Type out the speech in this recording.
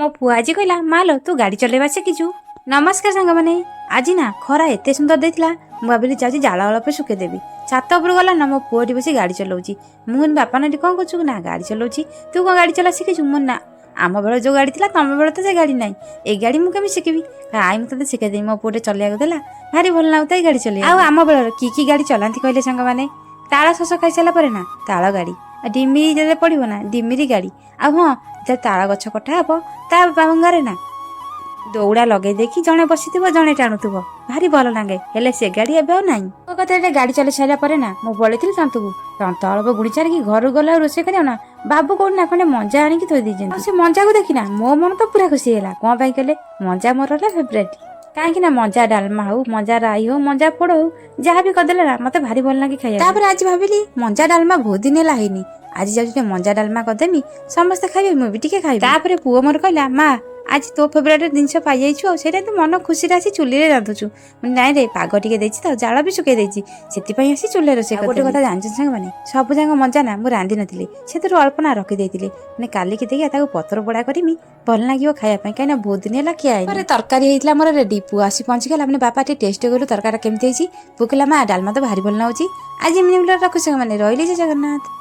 पुआ आज कहला मालो तू गाड़ी चलेवा शिखिचु। नमस्कार सांग मैंने आज ना खरा एत सुंदर देता मुझे जाऊँगी जाल अल्प शुकेदेवी छात उपर गला ना मो पुओटी बस गाड़ी चलाऊँगी मुझे बापा ना कौन कर ना गाड़ी चलाऊँगी तू कौन गाड़ी चला शिखिचु मु ना आम बेल जो गाड़ी थी तुम बेल तो से गाड़ी ना ए गाड़ी मुझे शिखेबी आई मुझे शिखेदेवी मो पुओटे चलैया देला भारी भल लगता है गाड़ी चल आम बेल कि गाड़ी चलाती कहले सांग मैंने ताल शस खाई सारा ना ताल गाड़ी डिमिरी जब पड़ो ना डिमिरी गाड़ी आ हाँ जब ताल गछ कटा हे ता बांगारे ना दौड़ा लगे देखी जड़े बसी जड़े टाणुव भारी भल लगे हेले से गाड़ी एवं ना मो कथा गाड़ी चल सारा ना मुझे बड़ी तंतु तंत अल्प गुड़ी चारिकी घर गला रोसे कर ना बाबू कौन ना खंडे मंजा आनिक थोई दे से मंजा को देखना मो मन तो पूरा खुशी है कौन पाई कहले मंजा मोर फेवरेट कहीं ना मंजा डालमा हो मंजा राई हो मंजा पोड़ हो जहाँ भी करदे ना मत भारी भल लगे खाई आज भाविली मंजा डालमा बहुत दिन है आज जाऊँ मंजा डालमा करदेमी समस्ते खाइबे मुझे खाई पुओ मोर कहला माँ आज तो फेवरेट जिनस पाई से तू मन खुशी आसी चुली रांधुचु नाई रे पाग टे तो जाल भी शुकई से आसी चुले रोसे गोटे कथा जानते सांग मैंने सब जाक मजा ना मुझे रांधि नी से अल्प ना रखिदे मैंने काली की देखिए पतर पोड़ा करमी भल लगे खायापी कहीं बहुत दिन है किए तरकारी होता मोर रेडी पुआ आसी पहुँचीगला मैंने बापा टे टेस्ट करूँ तरकारी केमती पुआ कहला माँ डालमा तो भारी भल ना आज एमती रखु सांग मैंने रही जय जगन्नाथ।